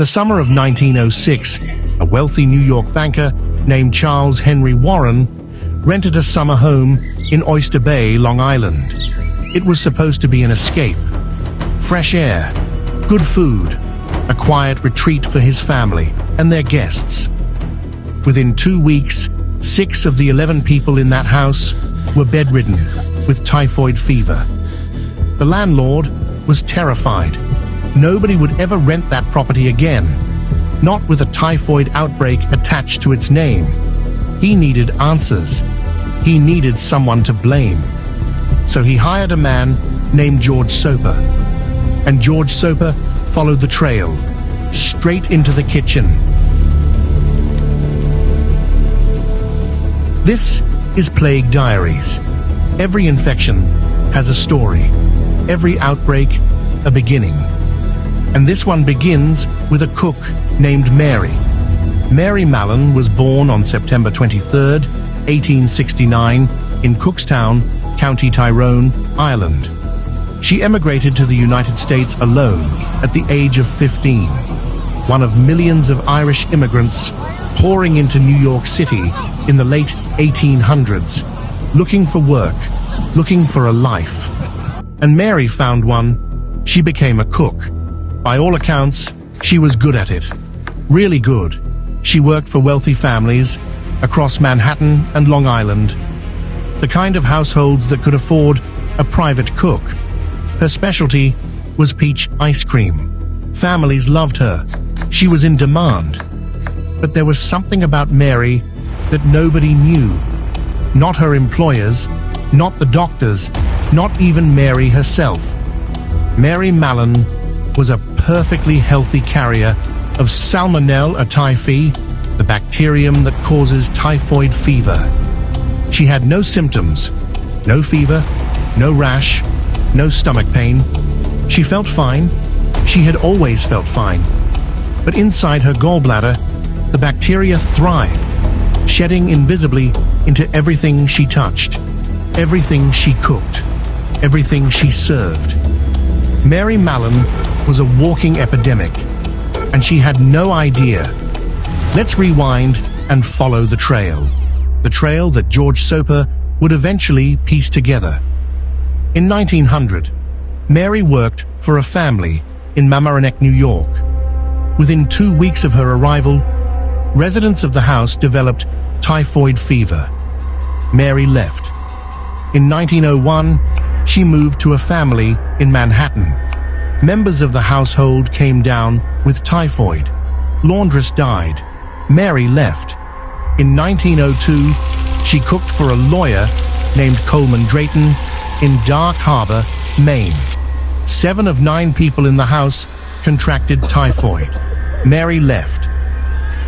the summer of 1906, a wealthy New York banker named Charles Henry Warren rented a summer home in Oyster Bay, Long Island. It was supposed to be an escape, fresh air, good food, a quiet retreat for his family and their guests. Within 2 weeks, 6 of the 11 people in that house were bedridden with typhoid fever. The landlord was terrified. Nobody would ever rent that property again, not with a typhoid outbreak attached to its name. He needed answers. He needed someone to blame. So he hired a man named George Soper. And George Soper followed the trail, straight into the kitchen. This is Plague Diaries. Every infection has a story. Every outbreak, a beginning. And this one begins with a cook named Mary. Mary Mallon was born on September 23, 1869, in Cookstown, County Tyrone, Ireland. She emigrated to the United States alone at the age of 15, one of millions of Irish immigrants pouring into New York City in the late 1800s, looking for work, looking for a life. And Mary found one. She became a cook. By all accounts, she was good at it. Really good. She worked for wealthy families across Manhattan and Long Island, the kind of households that could afford a private cook. Her specialty was peach ice cream. Families loved her. She was in demand. But there was something about Mary that nobody knew. Not her employers, not the doctors, not even Mary herself. Mary Mallon was a perfectly healthy carrier of Salmonella typhi, the bacterium that causes typhoid fever. She had no symptoms, no fever, no rash, no stomach pain. She felt fine. She had always felt fine. But inside her gallbladder, the bacteria thrived, shedding invisibly into everything she touched, everything she cooked, everything she served. Mary Mallon was a walking epidemic, and she had no idea. Let's rewind and follow the trail that George Soper would eventually piece together. In 1900, Mary worked for a family in Mamaroneck, New York. Within 2 weeks of her arrival, residents of the house developed typhoid fever. Mary left. In 1901, she moved to a family in Manhattan. Members of the household came down with typhoid. Laundress died. Mary left. In 1902, she cooked for a lawyer named Coleman Drayton in Dark Harbor, Maine. 7 of 9 people in the house contracted typhoid. Mary left.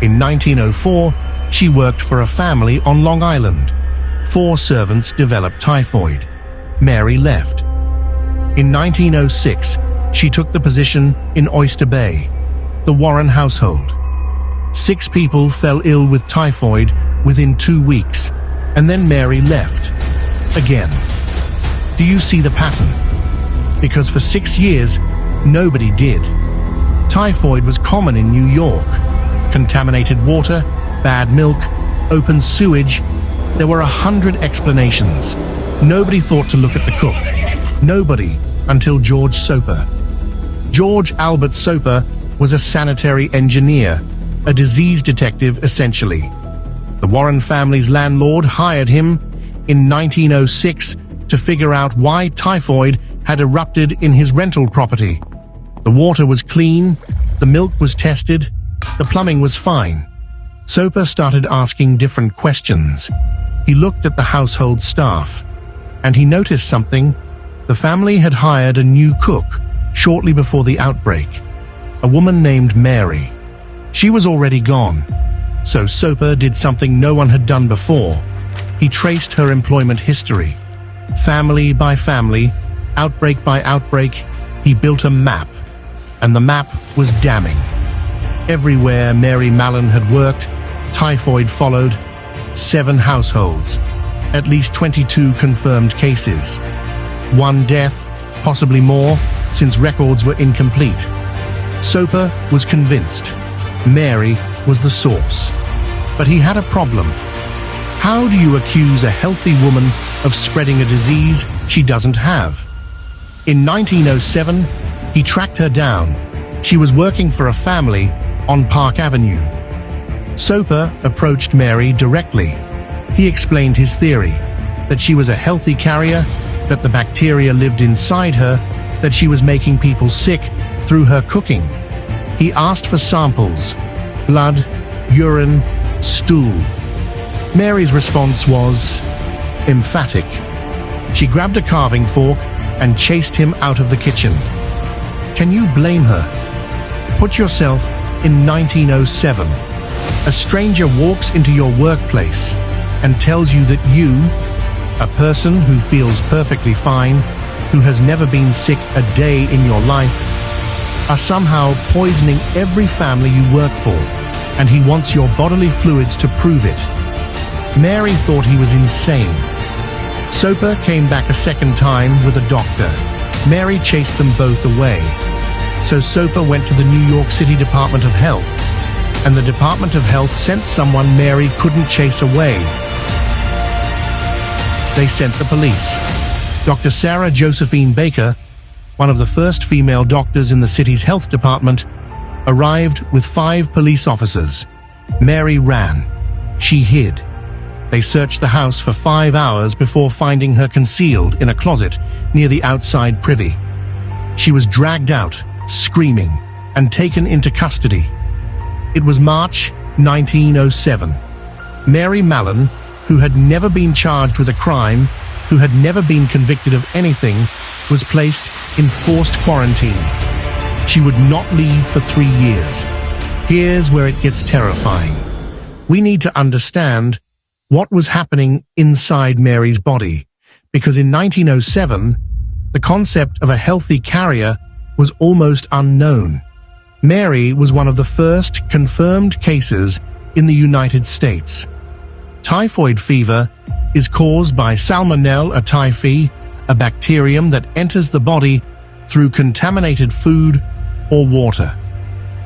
In 1904, she worked for a family on Long Island. 4 servants developed typhoid. Mary left. In 1906, she took the position in Oyster Bay, the Warren household. 6 people fell ill with typhoid within 2 weeks, and then Mary left. Again. Do you see the pattern? Because for 6 years, nobody did. Typhoid was common in New York. Contaminated water, bad milk, open sewage. There were 100 explanations. Nobody thought to look at the cook. Nobody until George Soper. George Albert Soper was a sanitary engineer, a disease detective essentially. The Warren family's landlord hired him in 1906 to figure out why typhoid had erupted in his rental property. The water was clean, the milk was tested, the plumbing was fine. Soper started asking different questions. He looked at the household staff, and he noticed something. The family had hired a new cook shortly before the outbreak, a woman named Mary. She was already gone, so Soper did something no one had done before. He traced her employment history. Family by family, outbreak by outbreak, he built a map, and the map was damning. Everywhere Mary Mallon had worked, typhoid followed. 7 households, at least 22 confirmed cases. 1 death, possibly more, since records were incomplete. Soper was convinced Mary was the source. But he had a problem. How do you accuse a healthy woman of spreading a disease she doesn't have? In 1907, he tracked her down. She was working for a family on Park Avenue. Soper approached Mary directly. He explained his theory, that she was a healthy carrier, that the bacteria lived inside her, that she was making people sick through her cooking. He asked for samples: blood, urine, stool. Mary's response was emphatic. She grabbed a carving fork and chased him out of the kitchen. Can you blame her? Put yourself in 1907. A stranger walks into your workplace and tells you that you, a person who feels perfectly fine, who has never been sick a day in your life, are somehow poisoning every family you work for, and he wants your bodily fluids to prove it. Mary thought he was insane. Soper came back a second time with a doctor. Mary chased them both away. So Soper went to the New York City Department of Health, and the Department of Health sent someone Mary couldn't chase away. They sent the police. Dr. Sarah Josephine Baker, one of the first female doctors in the city's health department, arrived with 5 police officers. Mary ran. She hid. They searched the house for 5 hours before finding her concealed in a closet near the outside privy. She was dragged out, screaming, and taken into custody. It was March 1907. Mary Mallon, who had never been charged with a crime, who had never been convicted of anything, was placed in forced quarantine. She would not leave for 3 years. Here's where it gets terrifying. We need to understand what was happening inside Mary's body, because in 1907, the concept of a healthy carrier was almost unknown. Mary was one of the first confirmed cases in the United States. Typhoid fever is caused by Salmonella typhi, a bacterium that enters the body through contaminated food or water.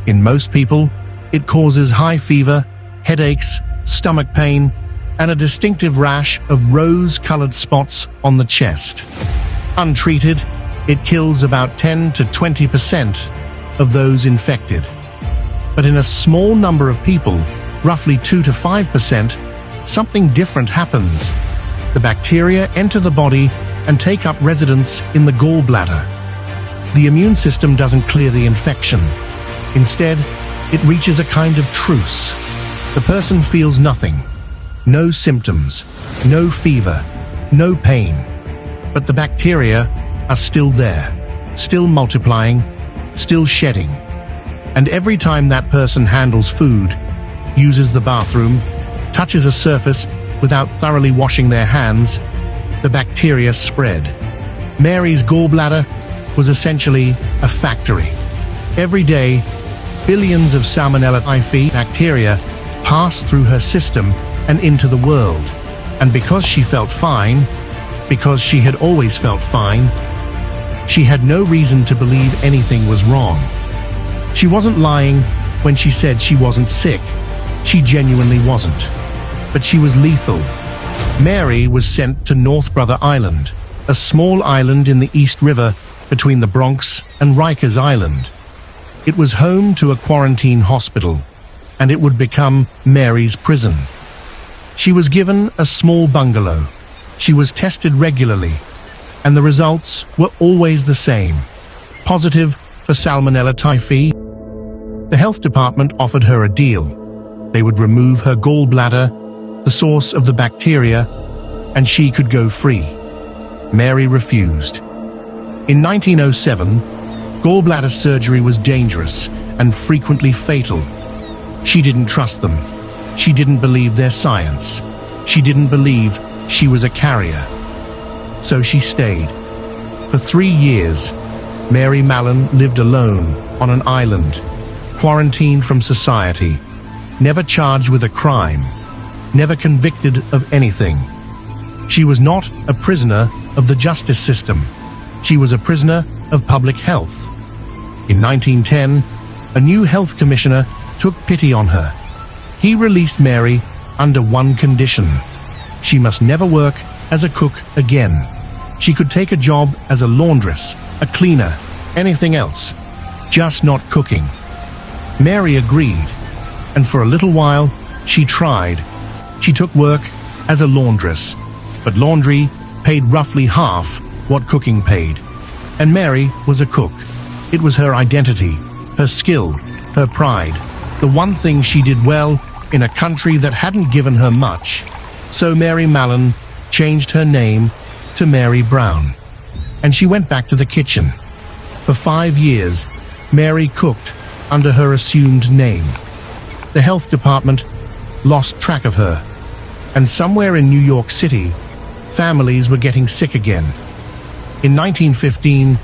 In most people, it causes high fever, headaches, stomach pain, and a distinctive rash of rose-colored spots on the chest. Untreated, it kills about 10 to 20% of those infected. But in a small number of people, roughly 2 to 5%, something different happens. The bacteria enter the body and take up residence in the gallbladder. The immune system doesn't clear the infection. Instead, it reaches a kind of truce. The person feels nothing. No symptoms, no fever, no pain. But the bacteria are still there, still multiplying, still shedding. And every time that person handles food, uses the bathroom, touches a surface without thoroughly washing their hands, the bacteria spread. Mary's gallbladder was essentially a factory. Every day, billions of Salmonella typhi bacteria passed through her system and into the world. And because she felt fine, because she had always felt fine, she had no reason to believe anything was wrong. She wasn't lying when she said she wasn't sick. She genuinely wasn't. But she was lethal. Mary was sent to North Brother Island, a small island in the East River between the Bronx and Rikers Island. It was home to a quarantine hospital, and it would become Mary's prison. She was given a small bungalow. She was tested regularly, and the results were always the same: positive for Salmonella typhi. The health department offered her a deal. They would remove her gallbladder, the source of the bacteria, and she could go free. Mary refused. In 1907, gallbladder surgery was dangerous and frequently fatal. She didn't trust them. She didn't believe their science. She didn't believe she was a carrier. So she stayed. For 3 years, Mary Mallon lived alone on an island, quarantined from society, never charged with a crime, never convicted of anything. She was not a prisoner of the justice system. She was a prisoner of public health. In 1910, A new health commissioner took pity on her. He released Mary under one condition. She must never work as a cook again. She could take a job as a laundress, a cleaner, anything else, just not cooking. Mary agreed, and for a little while, she tried. She took work as a laundress, but laundry paid roughly half what cooking paid. And Mary was a cook. It was her identity, her skill, her pride, the one thing she did well in a country that hadn't given her much. So Mary Mallon changed her name to Mary Brown, and she went back to the kitchen. For 5 years, Mary cooked under her assumed name. The health department lost track of her, and somewhere in New York City, families were getting sick again. In 1915,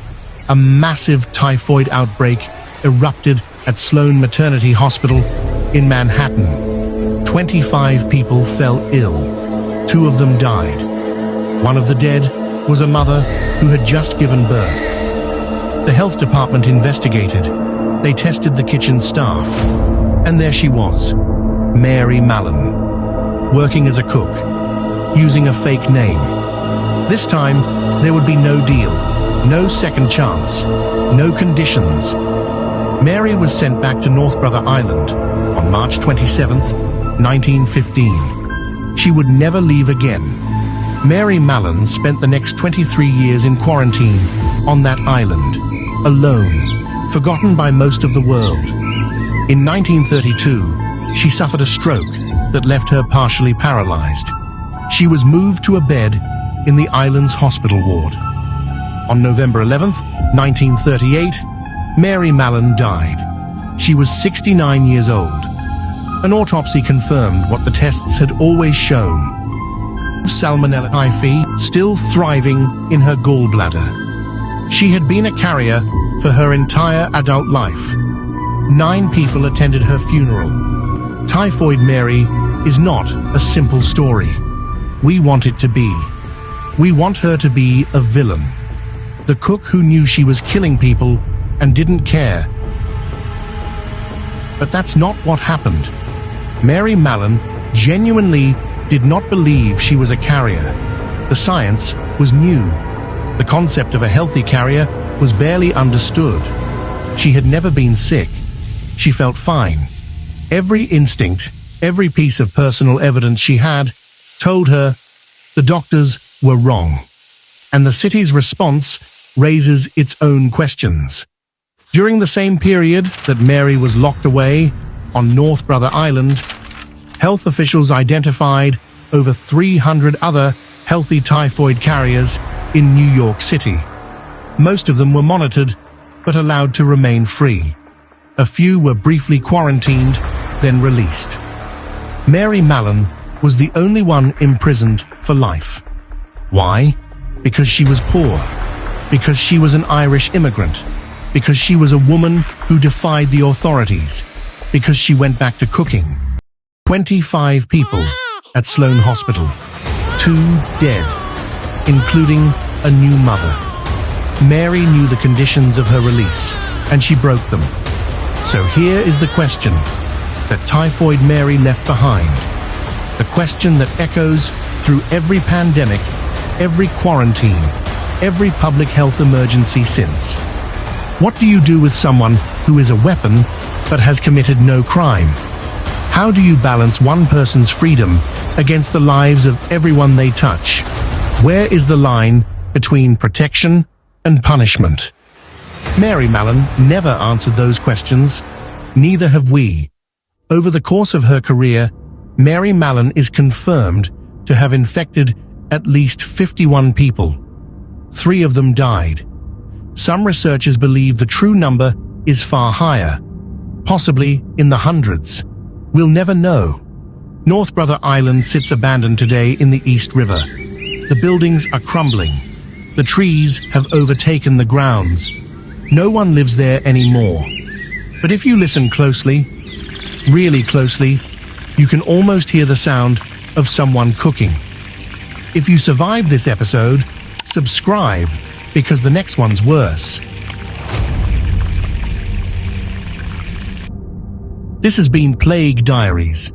a massive typhoid outbreak erupted at Sloan Maternity Hospital in Manhattan. 25 people fell ill. 2 of them died. One of the dead was a mother who had just given birth. The health department investigated. They tested the kitchen staff, and there she was, Mary Mallon, working as a cook, using a fake name. This time, there would be no deal, no second chance, no conditions. Mary was sent back to North Brother Island on March 27, 1915. She would never leave again. Mary Mallon spent the next 23 years in quarantine on that island, alone, forgotten by most of the world. In 1932, she suffered a stroke that left her partially paralyzed. She was moved to a bed in the island's hospital ward. On November 11, 1938, Mary Mallon died. She was 69 years old. An autopsy confirmed what the tests had always shown: Salmonella typhi still thriving in her gallbladder. She had been a carrier for her entire adult life. 9 people attended her funeral. Typhoid Mary is not a simple story. We want it to be. We want her to be a villain. The cook who knew she was killing people and didn't care. But that's not what happened. Mary Mallon genuinely did not believe she was a carrier. The science was new. The concept of a healthy carrier was barely understood. She had never been sick. She felt fine. Every instinct, every piece of personal evidence she had, told her the doctors were wrong. And the city's response raises its own questions. During the same period that Mary was locked away on North Brother Island, health officials identified over 300 other healthy typhoid carriers in New York City. Most of them were monitored but allowed to remain free. A few were briefly quarantined, then released. Mary Mallon was the only one imprisoned for life. Why? Because she was poor. Because she was an Irish immigrant. Because she was a woman who defied the authorities. Because she went back to cooking. 25 people at Sloan Hospital. 2 dead, including a new mother. Mary knew the conditions of her release, and she broke them. So here is the question that Typhoid Mary left behind. The question that echoes through every pandemic, every quarantine, every public health emergency since. What do you do with someone who is a weapon but has committed no crime? How do you balance one person's freedom against the lives of everyone they touch? Where is the line between protection and punishment? Mary Mallon never answered those questions. Neither have we. Over the course of her career, Mary Mallon is confirmed to have infected at least 51 people. 3 of them died. Some researchers believe the true number is far higher, possibly in the hundreds. We'll never know. North Brother Island sits abandoned today in the East River. The buildings are crumbling. The trees have overtaken the grounds. No one lives there anymore. But if you listen closely, really closely, you can almost hear the sound of someone cooking. If you survived this episode, subscribe, because the next one's worse. This has been Plague Diaries.